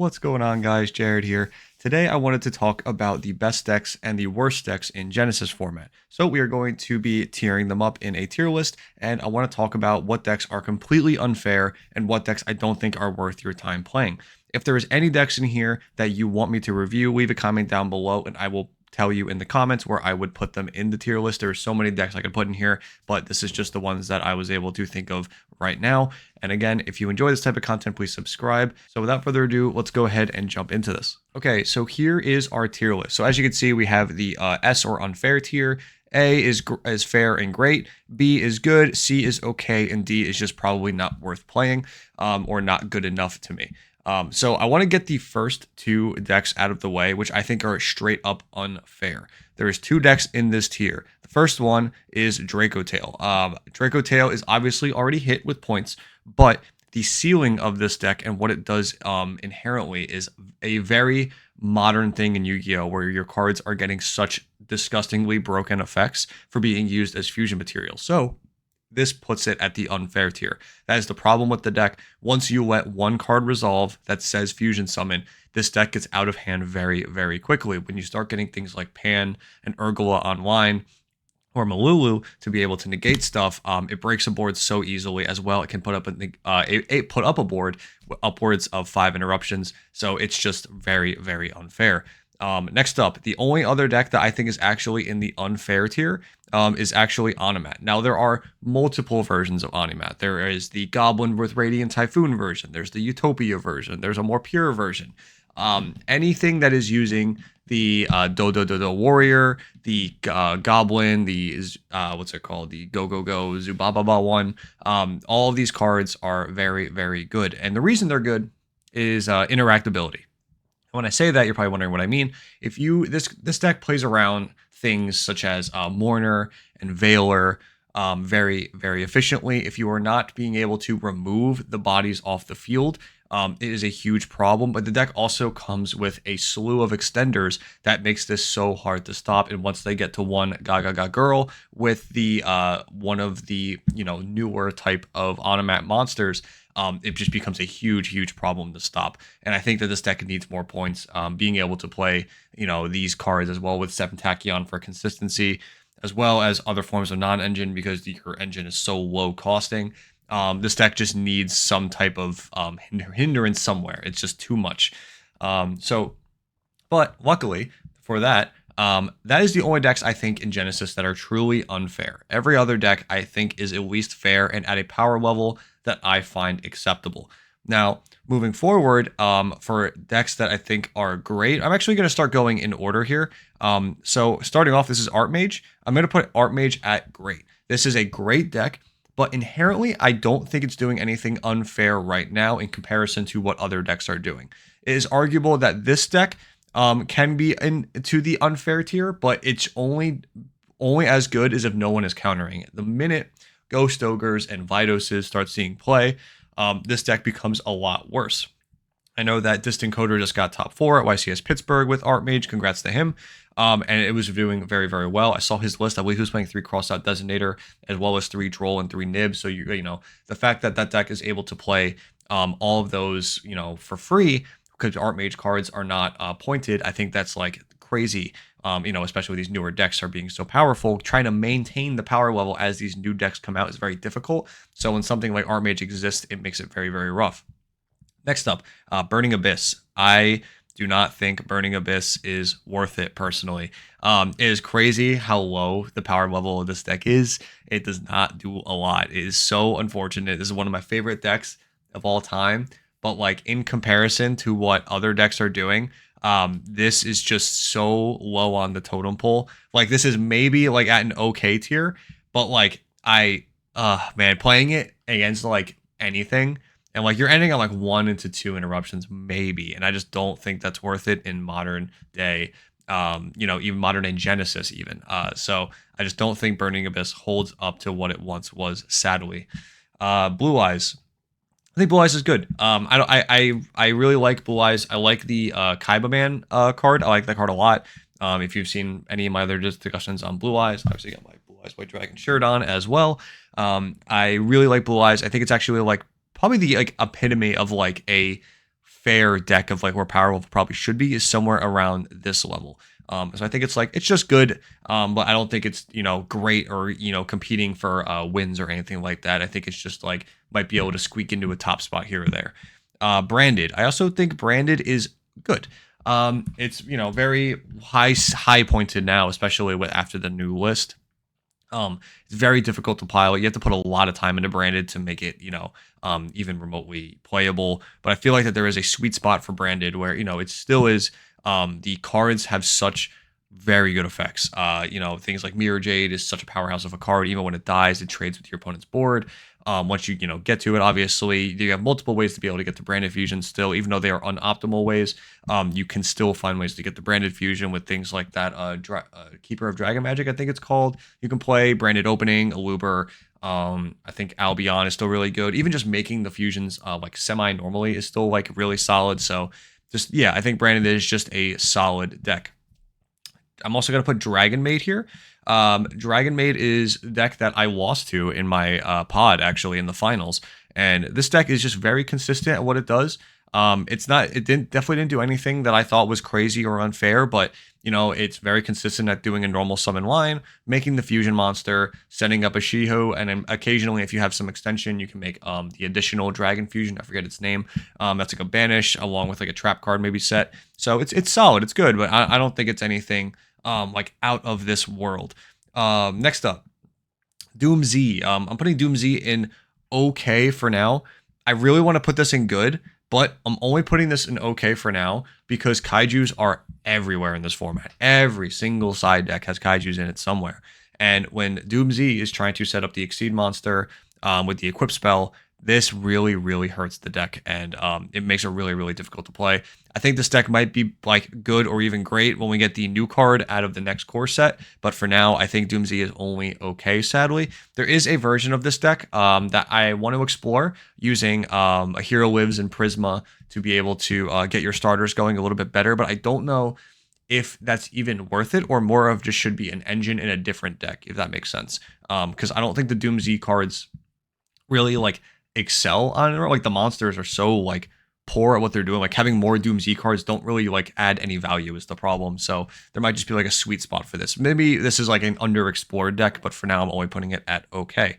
What's going on, guys? Jared here. Today I wanted to talk about the best decks and the worst decks in Genesis format. So we are going to be tiering them up in a tier list, and I want to talk about what decks are completely unfair and what decks I don't think are worth your time playing. If there is any decks in here that you want me to review, leave a comment down below and I will tell you in the comments where I would put them in the tier list. There are so many decks I could put in here, but this is just the ones that I was able to think of right now. And again, if you enjoy this type of content, please subscribe. So without further ado, let's go ahead and jump into this. Okay, so here is our tier list. So as you can see, we have the S or unfair tier. A is fair and great, B is good, C is okay, and D is just probably not worth playing or not good enough to me. So I want to get the first two decks out of the way, which I think are straight up unfair. There's two decks in this tier. The first one is Draco Tail. Draco Tail is obviously already hit with points, but the ceiling of this deck and what it does inherently is a very modern thing in Yu-Gi-Oh! Where your cards are getting such disgustingly broken effects for being used as fusion material. So this puts it at the unfair tier. That is the problem with the deck. Once you let one card resolve that says fusion summon, this deck gets out of hand very, very quickly. When you start getting things like Pan and Urgula online, or Malulu to be able to negate stuff, it breaks a board so easily. As well, it can put up a board with upwards of 5 interruptions. So it's just very, very unfair. Next up, the only other deck that I think is actually in the unfair tier is actually Animat. Now, there are multiple versions of Animat. There is the Goblin with Radiant Typhoon version. There's the Utopia version. There's a more pure version. Anything that is using the Do Warrior, the Goblin, the what's it called, the Go Zubababa one. All of these cards are very, very good, and the reason they're good is interactability. When I say that, you're probably wondering what I mean. If you this deck plays around things such as Mourner and Veiler very, very efficiently. If you are not being able to remove the bodies off the field, it is a huge problem. But the deck also comes with a slew of extenders that makes this so hard to stop. And once they get to one Gaga Girl with the one of the newer type of Animat monsters, it just becomes a huge problem to stop. And I think that this deck needs more points. Being able to play these cards as well with 7 Tachyon for consistency, as well as other forms of non-engine, because your engine is so low costing. This deck just needs some type of hindrance somewhere. It's just too much. But luckily for that, that is the only decks I think in Genesis that are truly unfair. Every other deck I think is at least fair and at a power level that I find acceptable. Now, moving forward, for decks that I think are great, I'm actually going to start going in order here. So starting off, this is Archmage. I'm going to put Archmage at great. This is a great deck, but inherently, I don't think it's doing anything unfair right now in comparison to what other decks are doing. It is arguable that this deck can be into the unfair tier, but it's only as good as if no one is countering it. The minute Ghost Ogres and Vidoses start seeing play, this deck becomes a lot worse. I know that Distant Coder just got top 4 at YCS Pittsburgh with Archmage. Congrats to him. And it was doing very, very well. I saw his list. I believe he was playing 3 Crossout Designator as well as 3 Droll and 3 Nibs. So the fact that that deck is able to play all of those for free because Archmage cards are not pointed, I think that's like crazy. Especially with these newer decks are being so powerful, trying to maintain the power level as these new decks come out is very difficult. So when something like Archmage exists, it makes it very, very rough. Next up, Burning Abyss. I do not think Burning Abyss is worth it personally. It is crazy how low the power level of this deck is. It does not do a lot. It is so unfortunate. This is one of my favorite decks of all time, but like in comparison to what other decks are doing, this is just so low on the totem pole. Like this is maybe like at an okay tier, but like playing it against like anything, and like you're ending on like 1 to 2 interruptions maybe, and I just don't think that's worth it in modern day. Even modern day Genesis even. So I just don't think Burning Abyss holds up to what it once was, sadly. Blue Eyes. I think Blue Eyes is good. I really like Blue Eyes. I like the Kaiba Man card. I like that card a lot. If you've seen any of my other discussions on Blue Eyes, obviously got my Blue Eyes White Dragon shirt on as well. I really like Blue Eyes. I think it's actually like probably the like epitome of like a fair deck of like where power level probably should be is somewhere around this level. So I think it's like it's just good, but I don't think it's great or competing for wins or anything like that. I think it's just like might be able to squeak into a top spot here or there. Branded, I also think branded is good. It's very high pointed now, especially with after the new list. It's very difficult to pilot. You have to put a lot of time into branded to make it, even remotely playable. But I feel like that there is a sweet spot for branded where, it still is, the cards have such very good effects. Things like Mirror Jade is such a powerhouse of a card. Even when it dies, it trades with your opponent's board. Once you get to it, obviously you have multiple ways to be able to get to branded fusion still, even though they are unoptimal ways. You can still find ways to get the branded fusion with things like that. Keeper of Dragon Magic, I think it's called. You can play branded opening, Aluber. I think Albion is still really good. Even just making the fusions like semi normally is still like really solid. So just I think branded is just a solid deck. I'm also going to put Dragon Maid here. Dragon Maid is a deck that I lost to in my pod, actually, in the finals. And this deck is just very consistent at what it does. Definitely didn't do anything that I thought was crazy or unfair, but it's very consistent at doing a normal summon line, making the fusion monster, setting up a Shiho, and then occasionally, if you have some extension, you can make the additional dragon fusion. I forget its name. That's like a banish along with like a trap card maybe set. So it's solid, it's good, but I don't think it's anything like out of this world. Next up, Doom Z. I'm putting Doom Z in okay for now. I really want to put this in good, but I'm only putting this in okay for now because kaijus are everywhere in this format. Every single side deck has kaijus in it somewhere. And when Doom Z is trying to set up the Exceed monster with the equip spell, this really, really hurts the deck, and it makes it really, really difficult to play. I think this deck might be like good or even great when we get the new card out of the next core set, but for now, I think Doom Z is only okay, sadly. There is a version of this deck that I want to explore using a Hero Lives and Prisma to be able to get your starters going a little bit better, but I don't know if that's even worth it or more of just should be an engine in a different deck, if that makes sense. Because I don't think the Doom Z cards really like excel on it. Like the monsters are so like poor at what they're doing. Like having more Doom Z cards don't really like add any value is the problem. So there might just be like a sweet spot for this. Maybe this is like an underexplored deck, but for now I'm only putting it at okay.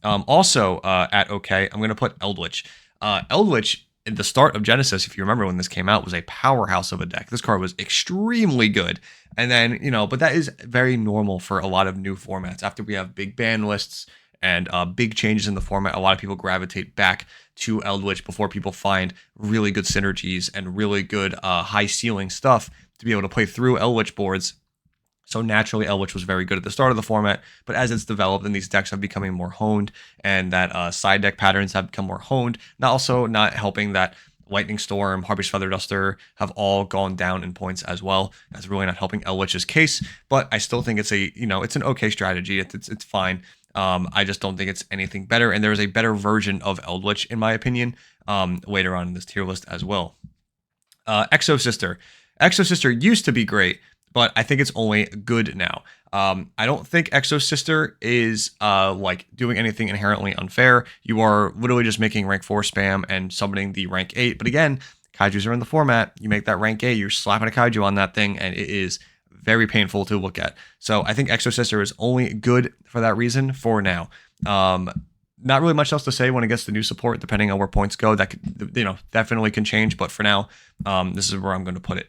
Also at okay, I'm gonna put Eldritch. Eldritch at the start of Genesys, if you remember when this came out, was a powerhouse of a deck. This card was extremely good. And then, but that is very normal for a lot of new formats. After we have big ban lists and big changes in the format, a lot of people gravitate back to Eldritch before people find really good synergies and really good high ceiling stuff to be able to play through Eldritch boards. So naturally, Eldritch was very good at the start of the format, but as it's developed and these decks have becoming more honed and that side deck patterns have become more honed, not helping that Lightning Storm, Harpy's Feather Duster have all gone down in points as well. That's really not helping Eldritch's case, but I still think it's it's an okay strategy. It's fine. I just don't think it's anything better, and there is a better version of Eldritch, in my opinion, later on in this tier list as well. Exo Sister. Exo Sister used to be great, but I think it's only good now. I don't think Exo Sister is like doing anything inherently unfair. You are literally just making rank 4 spam and summoning the rank 8. But again, kaijus are in the format. You make that rank 8, you're slapping a kaiju on that thing, and it is very painful to look at. So I think Exo Sister is only good for that reason for now. Not really much else to say when it gets to new support, depending on where points go. That could, definitely can change. But for now, this is where I'm going to put it.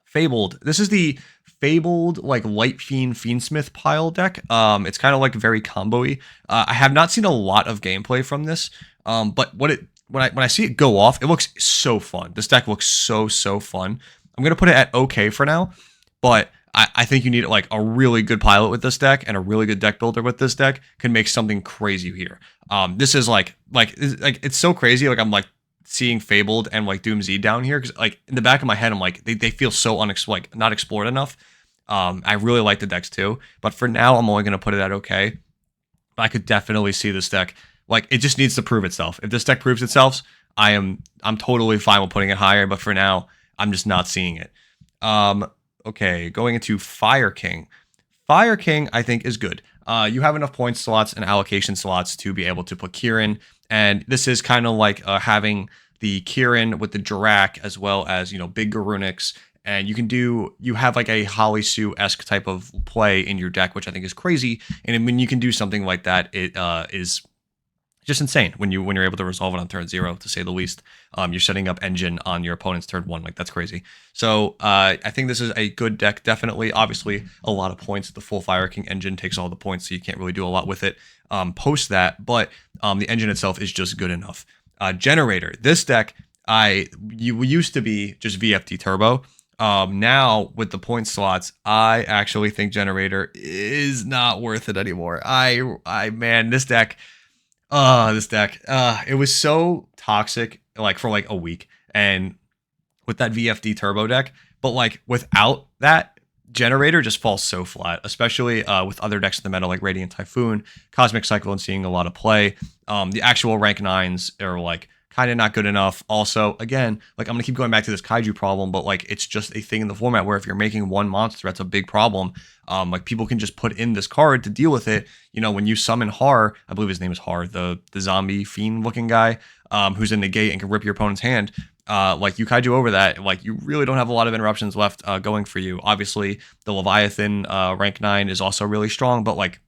Fabled. This is the Fabled like Light Fiend Fiendsmith pile deck. It's kind of like very combo-y. I have not seen a lot of gameplay from this, but when I see it go off, it looks so fun. This deck looks so fun. I'm gonna put it at okay for now, but I think you need like a really good pilot with this deck and a really good deck builder with this deck can make something crazy here. This is like it's so crazy. Like I'm like seeing Fabled and like Doom Z down here because like in the back of my head I'm like they feel so not explored enough. I really like the decks too, but for now I'm only gonna put it at okay. But I could definitely see this deck like it just needs to prove itself. If this deck proves itself, I'm totally fine with putting it higher. But for now, I'm just not seeing it. Okay, going into Fire King. Fire King I think is good. You have enough point slots and allocation slots to be able to put Kieran. And this is kind of like having the Kieran with the Dirac, as well as, big Garunix. And you have like a Holly Sue-esque type of play in your deck, which I think is crazy. And when you can do something like that, it is just insane when you're able to resolve it on turn 0, to say the least. You're setting up engine on your opponent's turn 1, like that's crazy. So I think this is a good deck, definitely. Obviously, a lot of points. The full Fire King engine takes all the points, so you can't really do a lot with it post that. But the engine itself is just good enough. Generator. This deck, you used to be just VFD Turbo. Now with the point slots, I actually think Generator is not worth it anymore. Man, this deck. It was so toxic, like for like a week, and with that VFD Turbo deck, but like without that, Generator just falls so flat, especially with other decks in the meta like Radiant Typhoon, Cosmic Cyclone seeing a lot of play. The actual rank 9s are like kind of not good enough. Also, again, like I'm gonna keep going back to this Kaiju problem, but like it's just a thing in the format where if you're making one monster, that's a big problem. Like people can just put in this card to deal with it. When you summon Har, I believe his name is Har, the zombie fiend looking guy, who's in the gate and can rip your opponent's hand. Like you Kaiju over that, like you really don't have a lot of interruptions left going for you. Obviously, the Leviathan rank 9 is also really strong, but like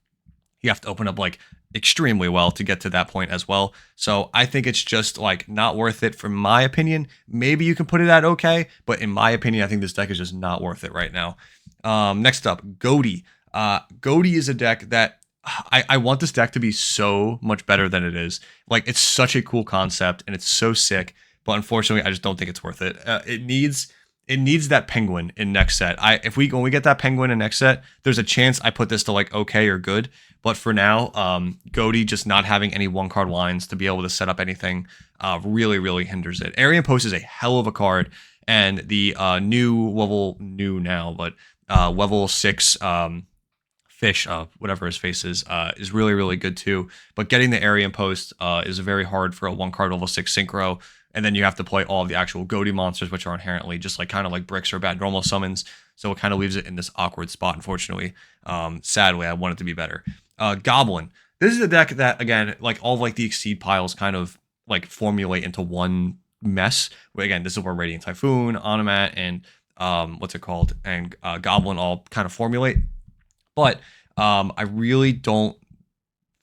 you have to open up like extremely well to get to that point as well. So I think it's just like not worth it from my opinion. Maybe you can put it at okay, but in my opinion, I think this deck is just not worth it right now. Next up, Goaty. Goaty is a deck that I want this deck to be so much better than it is. Like it's such a cool concept and it's so sick, but unfortunately, I just don't think it's worth it. It needs that penguin in next set. When we get that penguin in next set, there's a chance I put this to like okay or good. But for now, Goaty just not having any 1-card lines to be able to set up anything really, really hinders it. Arian Post is a hell of a card, and the level 6 fish, whatever his face is really, really good too. But getting the Arian Post is very hard for a 1-card level 6 synchro. And then you have to play all of the actual Goaty monsters, which are inherently just like kind of like bricks or bad normal summons. So it kind of leaves it in this awkward spot, unfortunately. Sadly, I want it to be better. Goblin. This is a deck that, again, like all of like the Exceed piles kind of like formulate into one mess. Again, this is where Radiant Typhoon, Onomat, and and Goblin all kind of formulate. But I really don't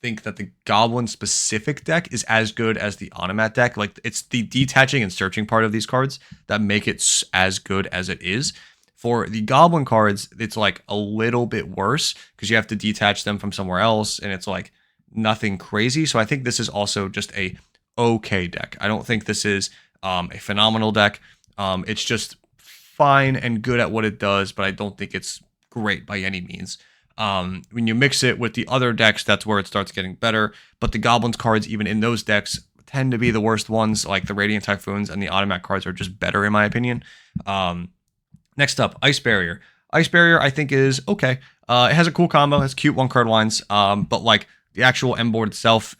think that the Goblin specific deck is as good as the Onomat deck. Like it's the detaching and searching part of these cards that make it as good as it is. For the Goblin cards, it's like a little bit worse because you have to detach them from somewhere else, and it's like nothing crazy. So I think this is also just a okay deck. I don't think this is a phenomenal deck. It's just fine and good at what it does, but I don't think it's great by any means. When you mix it with the other decks, that's where it starts getting better. But the Goblins cards, even in those decks, tend to be the worst ones. Like the Radiant Typhoons and the Automat cards are just better in my opinion. Next up, Ice Barrier. Ice Barrier, I think, is okay. It has a cool combo, has cute 1-card lines, but like the actual M board itself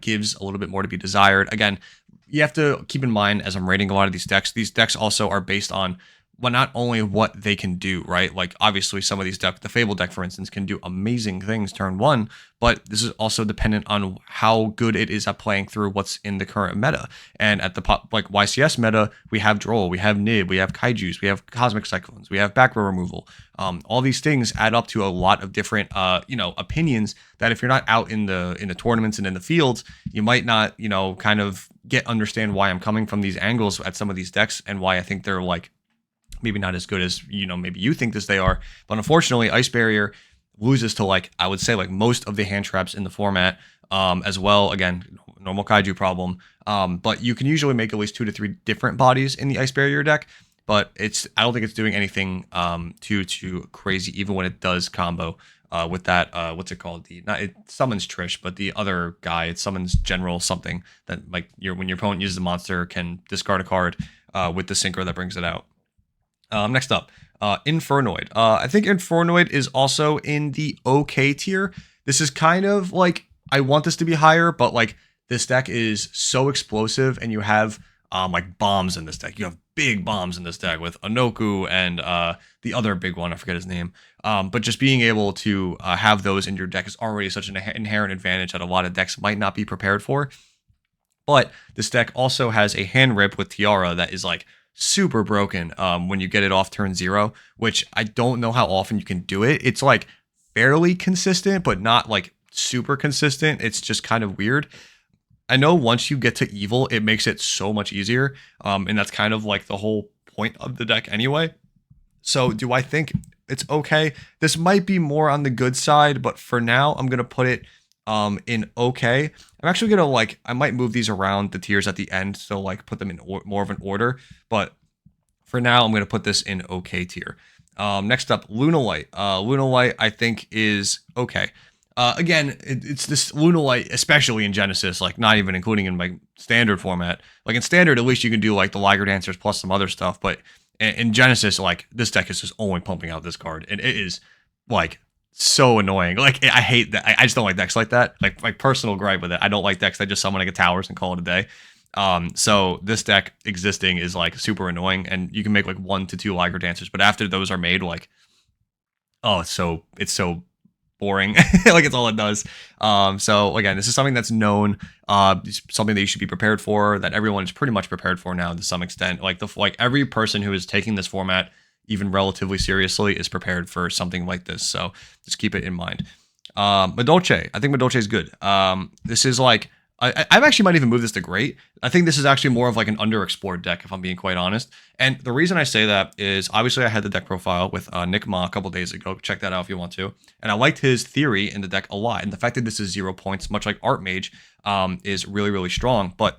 gives a little bit more to be desired. Again, you have to keep in mind as I'm rating a lot of these decks also are based on not only what they can do, right? Like obviously some of these decks, the Fable deck, for instance, can do amazing things turn 1, but this is also dependent on how good it is at playing through what's in the current meta. And at the like YCS meta, we have Droll, we have Nib, we have Kaijus, we have Cosmic Cyclones, we have back row removal. All these things add up to a lot of different, opinions that if you're not out in the tournaments and in the fields, you might not, kind of understand why I'm coming from these angles at some of these decks and why I think they're like maybe not as good as maybe you think they are. But unfortunately, Ice Barrier loses to like I would say like most of the hand traps in the format as well. Again, normal Kaiju problem. But you can usually make at least 2 to 3 different bodies in the Ice Barrier deck. But I don't think it's doing anything too crazy, even when it does combo with that. What's it called? It summons Trish, but the other guy, it summons General something that like when your opponent uses the monster can discard a card with the synchro that brings it out. Next up, Infernoid. I think Infernoid is also in the okay tier. This is kind of like, I want this to be higher, but like this deck is so explosive and you have like bombs in this deck. You have big bombs in this deck with Anoku and the other big one, I forget his name. But just being able to have those in your deck is already such an inherent advantage that a lot of decks might not be prepared for. But this deck also has a hand rip with Tiara that is like super broken when you get it off turn 0, which I don't know how often you can do it. It's like fairly consistent, but not like super consistent. It's just kind of weird. I know once you get to evil, it makes it so much easier. And that's kind of like the whole point of the deck anyway. So do I think it's okay? This might be more on the good side, but for now, I'm going to put it in okay. I'm actually going to like, I might move these around the tiers at the end. So like put them in more of an order. But for now, I'm going to put this in okay tier. Next up, Lunalight. Lunalight, I think, is okay. Again, it's this Lunalight, especially in Genesys, like not even including in like standard format. Like in standard, at least you can do like the Liger Dancers plus some other stuff. But in Genesys, like this deck is just only pumping out this card, and it is like so annoying. Like I hate that. I just don't like decks like that. Like my personal gripe with it, I don't like decks that just summon like a towers and call it a day. So this deck existing is like super annoying, and you can make like 1 to 2 Liger Dancers, but after those are made, like, oh, it's so boring. Like it's all it does. So again, this is something that's known, something that you should be prepared for, that everyone is pretty much prepared for now to some extent. Like every person who is taking this format even relatively seriously is prepared for something like this. So just keep it in mind. Madolche, I think Madolche is good. This is like, I've actually might even move this to great. I think this is actually more of like an underexplored deck, if I'm being quite honest. And the reason I say that is obviously I had the deck profile with Nick Ma a couple days ago. Check that out if you want to. And I liked his theory in the deck a lot. And the fact that this is 0 points, much like Archmage, is really, really strong. But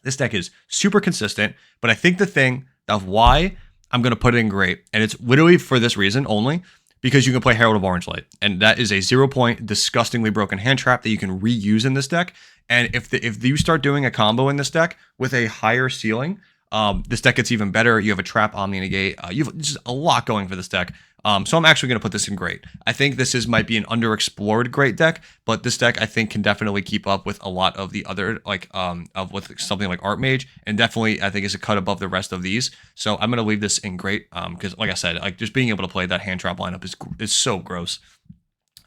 this deck is super consistent. But I think the thing of why I'm going to put it in great, and it's literally for this reason only, because you can play Herald of Orange Light, and that is a 0 point, disgustingly broken hand trap that you can reuse in this deck. And if you start doing a combo in this deck with a higher ceiling, this deck gets even better. You have a trap Omni Negate. You've just a lot going for this deck. So I'm actually going to put this in great. I think this might be an underexplored great deck, but this deck I think can definitely keep up with a lot of the other with something like Archmage, and definitely I think is a cut above the rest of these. So I'm going to leave this in great because like I said, like just being able to play that hand trap lineup is so gross.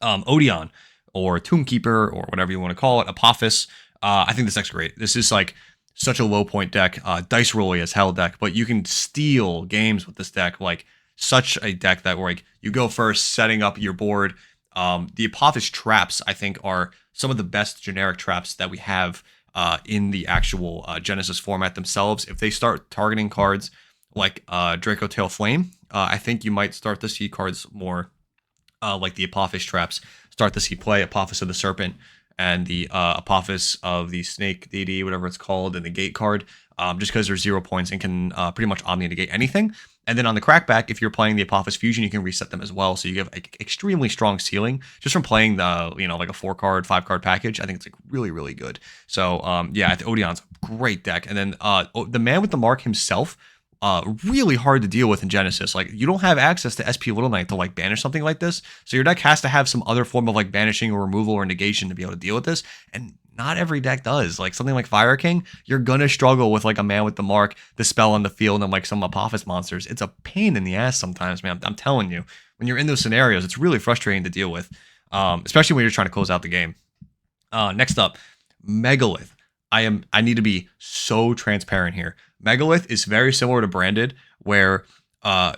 Odeon, or Tombkeeper, or whatever you want to call it, Apophis. I think this deck's great. This is like such a low point deck, dice rolly as hell deck, but you can steal games with this deck. Like such a deck that like you go first, setting up your board. The Apophis traps, I think, are some of the best generic traps that we have in the actual Genesys format themselves. If they start targeting cards like Draco Tail Flame, I think you might start to see cards more like the Apophis traps start to see play. Apophis of the Serpent and the Apophis of the Snake Deity, whatever it's called, and the Gate card, just because there's 0 points and can pretty much Omni Negate anything. And then on the crackback, if you're playing the Apophis Fusion, you can reset them as well. So you have like extremely strong ceiling just from playing the, like a 4-card, 5-card package. I think it's like really, really good. So yeah, Odeon's a great deck. And then the Man with the Mark himself, really hard to deal with in Genesys. Like you don't have access to SP Little Knight to like banish something like this. So your deck has to have some other form of like banishing or removal or negation to be able to deal with this. And not every deck does. Like something like Fire King, you're gonna struggle with like a Man with the Mark, the spell on the field, and like some Apophis monsters. It's a pain in the ass sometimes, man. I'm telling you, when you're in those scenarios, it's really frustrating to deal with, especially when you're trying to close out the game. Next up, Megalith. I need to be so transparent here. Megalith is very similar to Branded, where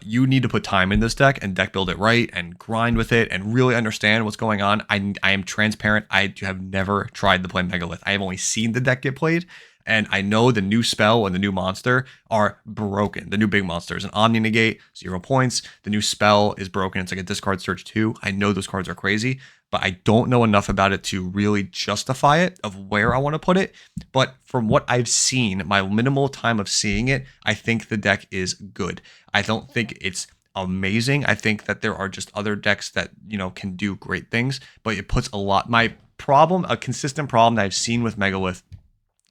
you need to put time in this deck and deck build it right and grind with it and really understand what's going on. I am transparent. I have never tried to play Megalith. I have only seen the deck get played, and I know the new spell and the new monster are broken. The new big monster is an Omni Negate, 0 points. The new spell is broken. It's like a discard search 2. I know those cards are crazy, but I don't know enough about it to really justify it of where I want to put it. But from what I've seen, my minimal time of seeing it, I think the deck is good. I don't think it's amazing. I think that there are just other decks that, can do great things, but it puts a consistent problem that I've seen with Megalith,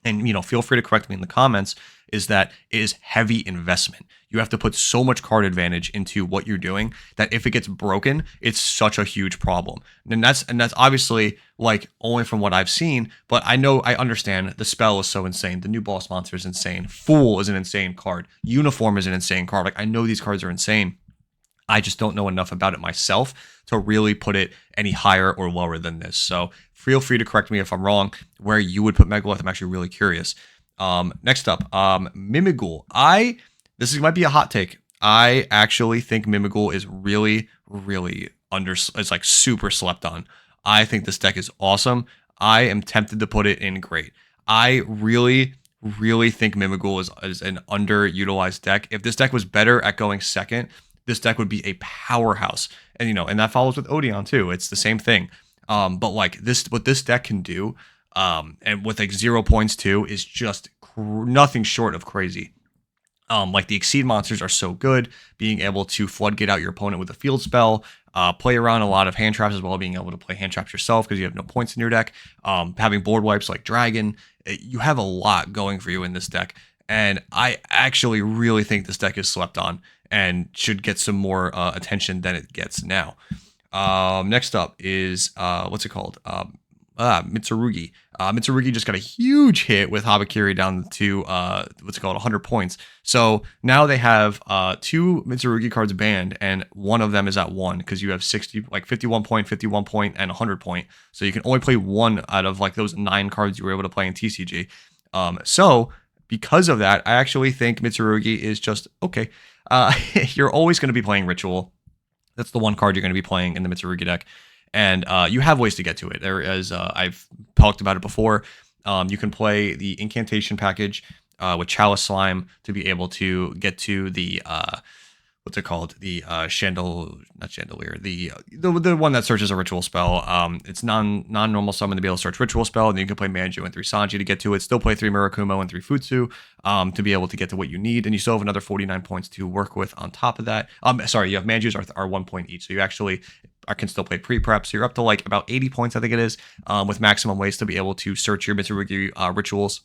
and feel free to correct me in the comments, is that it is heavy investment. You have to put so much card advantage into what you're doing that if it gets broken, it's such a huge problem. And that's obviously like only from what I've seen, but I understand the spell is so insane. The new boss monster is insane. Fool is an insane card. Uniform is an insane card. Like I know these cards are insane. I just don't know enough about it myself to really put it any higher or lower than this. So feel free to correct me if I'm wrong. Where you would put Megalith, I'm actually really curious. Next up, Mimigul. This might be a hot take. I actually think Mimigul is really, really it's like super slept on. I think this deck is awesome. I am tempted to put it in great. I really, really think Mimigul is an underutilized deck. If this deck was better at going second, this deck would be a powerhouse. And and that follows with Odeon too. It's the same thing. But like what this deck can do, and with like 0 points too, is just nothing short of crazy. Like the Exceed monsters are so good, being able to floodgate out your opponent with a field spell, play around a lot of hand traps as well, being able to play hand traps yourself because you have no points in your deck. Having board wipes like Dragon, you have a lot going for you in this deck. And I actually really think this deck is slept on and should get some more attention than it gets now. Next up is what's it called? Mitsurugi. Mitsurugi just got a huge hit with Habakiri down to 100 points. So now they have 2 Mitsurugi cards banned, and one of them is at 1 because you have 51 point, 51 point, and 100 point. So you can only play one out of like those 9 cards you were able to play in TCG. So because of that, I actually think Mitsurugi is just okay. You're always going to be playing Ritual. That's the one card you're going to be playing in the Mitsurugi deck. And you have ways to get to it. There is, I've talked about it before. You can play the Incantation package with Chalice Slime to be able to get to the what's it called? The not chandelier. The one that searches a ritual spell. It's non-normal summon to be able to search ritual spell, and then you can play Manju and 3 Sanji to get to it. Still play 3 Murakumo and 3 Futsu to be able to get to what you need, and you still have another 49 points to work with on top of that. Sorry, you have Manjus are 1 point each, so you actually can still play pre-prep. So you're up to like about 80 points, I think it is, with maximum ways to be able to search your Mitsurugi rituals,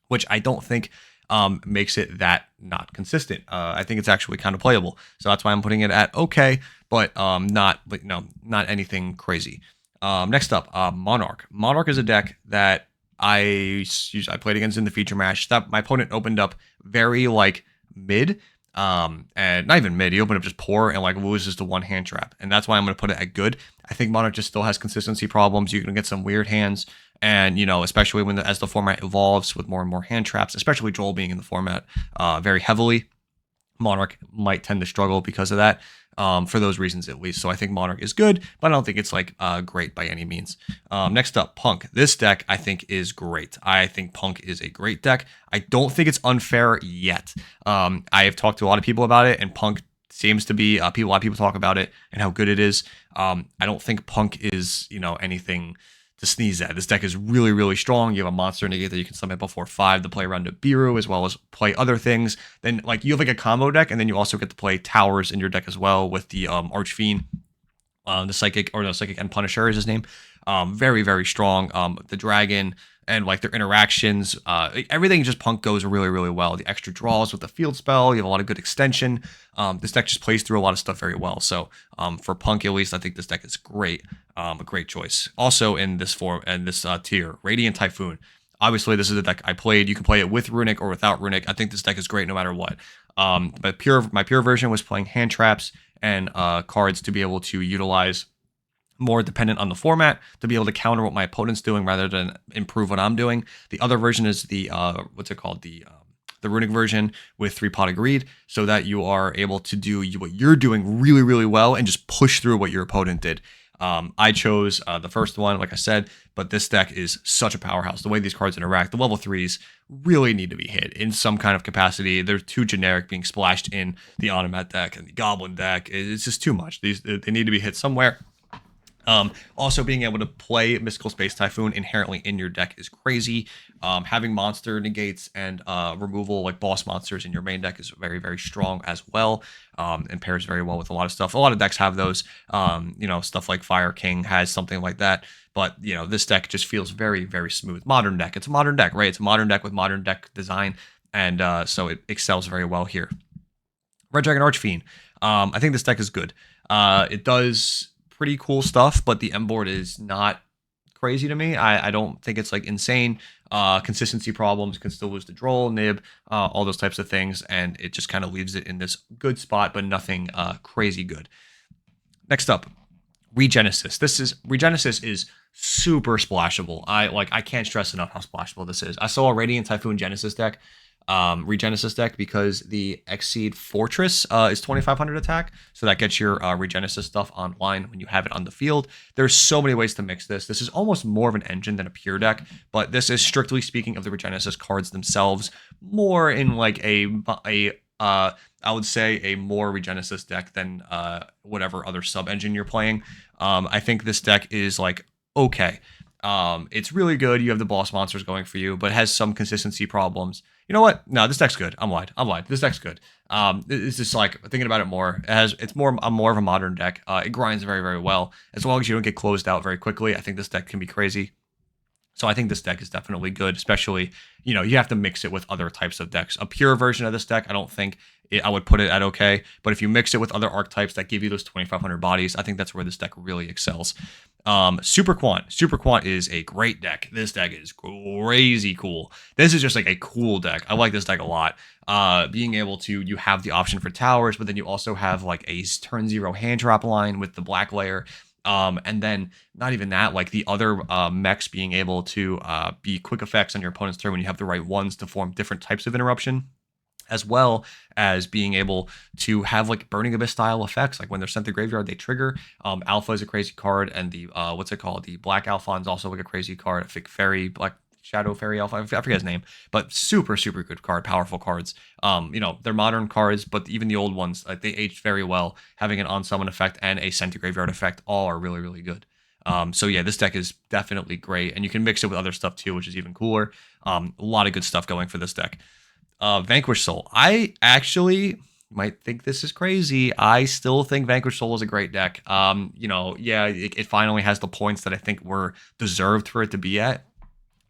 which I don't think makes it that not consistent. I think it's actually kind of playable. So that's why I'm putting it at okay, but not anything crazy. Next up, Monarch. Monarch is a deck that I played against in the feature match. That my opponent opened up very like mid. And not even mid, he opened up just poor and like loses to 1 hand trap. And that's why I'm going to put it at good. I think Monarch just still has consistency problems. You're going to get some weird hands. And, especially as the format evolves with more and more hand traps, especially Joel being in the format very heavily, Monarch might tend to struggle because of that. For those reasons at least. So I think Monarch is good, but I don't think it's like great by any means. Next up, Punk. This deck I think is great. I think Punk is a great deck. I don't think it's unfair yet. I have talked to a lot of people about it, and Punk seems to be a lot of people talk about it and how good it is. I don't think Punk is anything to sneeze at. This deck is really, really strong. You have a monster negate that you can summon before 5 to play around Nibiru, as well as play other things. Then like you have like a combo deck, and then you also get to play towers in your deck as well with the Archfiend, the Psychic and Punisher is his name. Very, very strong. The Dragon and like their interactions, everything just Punk goes really, really well. The extra draws with the field spell, you have a lot of good extension. This deck just plays through a lot of stuff very well. So for Punk at least, I think this deck is great. A great choice. Also in this tier, Radiant Typhoon. Obviously, this is the deck I played. You can play it with Runic or without Runic. I think this deck is great no matter what. But my pure version was playing hand traps and cards to be able to utilize more dependent on the format to be able to counter what my opponent's doing rather than improve what I'm doing. The other version is the the Runic version with 3-Pot of Greed, so that you are able to do what you're doing really, really well and just push through what your opponent did. I chose the first one, like I said, but this deck is such a powerhouse. The way these cards interact, the level 3s really need to be hit in some kind of capacity. They're too generic being splashed in the Automat deck and the Goblin deck. It's just too much. They need to be hit somewhere. Also, being able to play Mystical Space Typhoon inherently in your deck is crazy. Having monster negates and removal like boss monsters in your main deck is very, very strong as well, and pairs very well with a lot of stuff. A lot of decks have those. Stuff like Fire King has something like that. But this deck just feels very, very smooth. Modern deck. It's a modern deck, right? It's a modern deck with modern deck design, and so it excels very well here. Red Dragon Archfiend. I think this deck is good. It does pretty cool stuff, but the M board is not crazy to me. I don't think it's like insane. Consistency problems, can still lose the droll, nib, all those types of things, and it just kind of leaves it in this good spot, but nothing crazy good. Next up, Regenesis. Regenesis is super splashable. I can't stress enough how splashable this is. I saw a Radiant Typhoon Genesis deck, Regenesis deck, because the Exceed Fortress is 2500 attack, so that gets your Regenesis stuff online when you have it on the field. There's so many ways to mix this. This is almost more of an engine than a pure deck, but this is strictly speaking of the Regenesis cards themselves, more in like I would say a more Regenesis deck than whatever other sub engine you're playing. I think this deck is like okay. It's really good. You have the boss monsters going for you, but it has some consistency problems. You know what? No, this deck's good. I'm lied. This deck's good. It's just like thinking about it more. It's more of a modern deck. It grinds very, very well. As long as you don't get closed out very quickly, I think this deck can be crazy. So I think this deck is definitely good, especially, you have to mix it with other types of decks. A pure version of this deck, I don't think I would put it at okay, but if you mix it with other archetypes that give you those 2500 bodies, I think that's where this deck really excels. Super Quant is a great deck. This deck is crazy cool. This is just like a cool deck. I like this deck a lot. Being able to, you have the option for towers, but then you also have like a turn 0 hand trap line with the black layer. And then not even that, like the other mechs being able to be quick effects on your opponent's turn when you have the right ones to form different types of interruption, as well as being able to have like Burning Abyss style effects. Like when they're sent to graveyard, they trigger. Alpha is a crazy card, and the what's it called? The Black Alpha is also like a crazy card. I think Black Shadow Fairy Alpha, I forget his name, but super, super good card, powerful cards. They're modern cards, but even the old ones, like they aged very well. Having an on-summon effect and a sent to graveyard effect all are really, really good. So yeah, this deck is definitely great, and you can mix it with other stuff too, which is even cooler. A lot of good stuff going for this deck. Vanquish Soul. I actually might think this is crazy. I still think Vanquish Soul is a great deck. It finally has the points that I think were deserved for it to be at.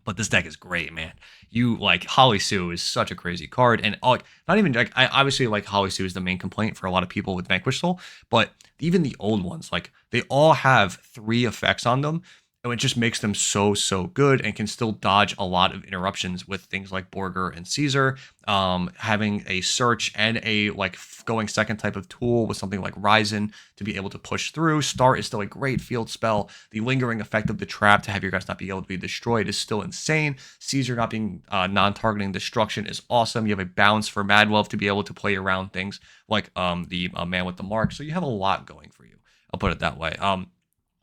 But this deck is great, man. You like Holly Sue is such a crazy card, and not even like I obviously like Holly Sue is the main complaint for a lot of people with Vanquish Soul, but even the old ones, like they all have 3 effects on them, and it just makes them so good and can still dodge a lot of interruptions with things like Borger and Caesar. Having a search and a like going second type of tool with something like Ryzen to be able to push through. Start is still a great field spell. The lingering effect of the trap to have your guys not be able to be destroyed is still insane. Caesar not being non-targeting destruction is awesome. You have a bounce for Madwell to be able to play around things like the man with the mark. So you have a lot going for you. I'll put it that way.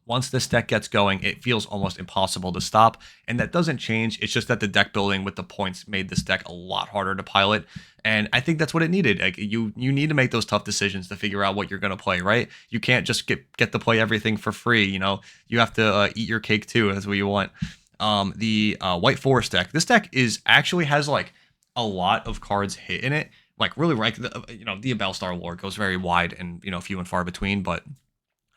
Once this deck gets going, it feels almost impossible to stop, and that doesn't change. It's just that the deck building with the points made this deck a lot harder to pilot, and I think that's what it needed. Like you need to make those tough decisions to figure out what you're going to play, right? You can't just get to play everything for free. You have to eat your cake too. That's what you want. The White Forest deck. This deck actually has like a lot of cards hit in it. Like really, like the Bellstar lore goes very wide and few and far between, but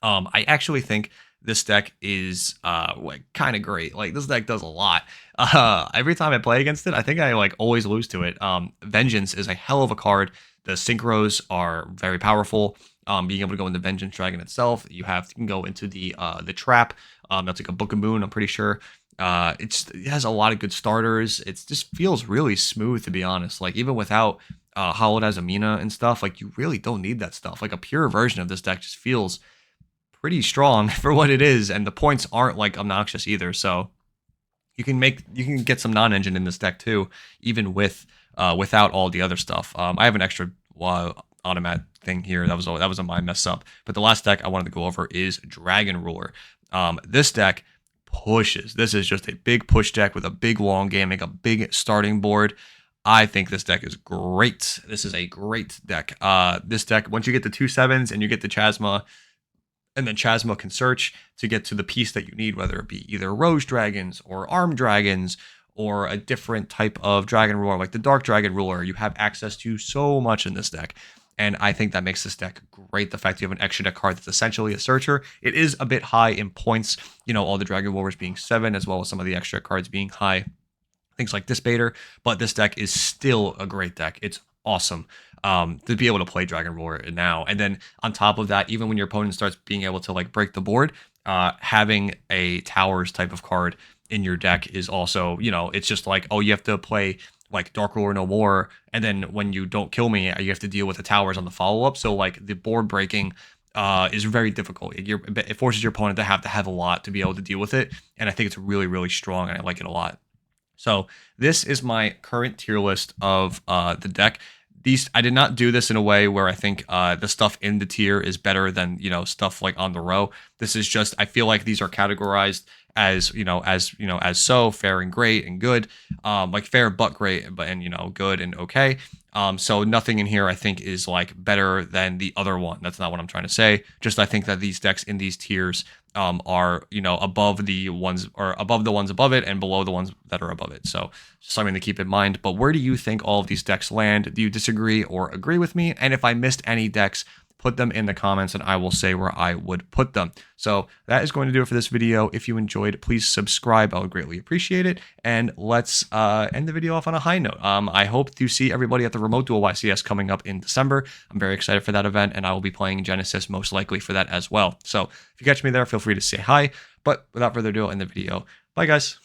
I actually think this deck is like kind of great. Like this deck does a lot. Every time I play against it, I think I like always lose to it. Vengeance is a hell of a card. The synchros are very powerful. Being able to go into Vengeance Dragon itself, you can go into the trap. That's like a Book of Moon, I'm pretty sure. It has a lot of good starters. It just feels really smooth, to be honest. Like even without Hollowed as Amina and stuff, like you really don't need that stuff. Like a pure version of this deck just feels pretty strong for what it is, and the points aren't like obnoxious either. So you can get some non-engine in this deck too, even without all the other stuff. I have an extra automat thing here that was my mess up. But the last deck I wanted to go over is Dragon Ruler. This deck pushes. This is just a big push deck with a big long game, a big starting board. I think this deck is great. This is a great deck. This deck, once you get the 2/7s and you get the Chasma, and then Chasma can search to get to the piece that you need, whether it be either Rose Dragons or Armed Dragons or a different type of Dragon Ruler, like the Dark Dragon Ruler. You have access to so much in this deck. And I think that makes this deck great. The fact you have an extra deck card that's essentially a searcher. It is a bit high in points, all the Dragon Warriors being 7, as well as some of the extra cards being high. Things like Disbater. But this deck is still a great deck. It's awesome. To be able to play Dragon Ruler now. And then on top of that, even when your opponent starts being able to like break the board, having a towers type of card in your deck is also, it's just like, oh, you have to play like Dark Ruler No More, and then when you don't kill me, you have to deal with the towers on the follow up. So like the board breaking is very difficult. It forces your opponent to have a lot to be able to deal with it, and I think it's really really strong, and I like it a lot. So this is my current tier list of the deck. These I did not do this in a way where I think the stuff in the tier is better than stuff like on the row. This is just I feel like these are categorized as as so fair and great and good, like fair but great, but and good and okay. So nothing in here I think is like better than the other one. That's not what I'm trying to say. Just I think that these decks in these tiers are above the ones or above the ones above it and below the ones that are above it. So just something to keep in mind. But where do you think all of these decks land? Do you disagree or agree with me? And if I missed any decks, put them in the comments and I will say where I would put them. So that is going to do it for this video. If you enjoyed, please subscribe. I would greatly appreciate it. And let's end the video off on a high note. I hope to see everybody at the Remote Duel YCS coming up in December. I'm very excited for that event, and I will be playing Genesys most likely for that as well. So if you catch me there, feel free to say hi. But without further ado, I'll end the video. Bye, guys.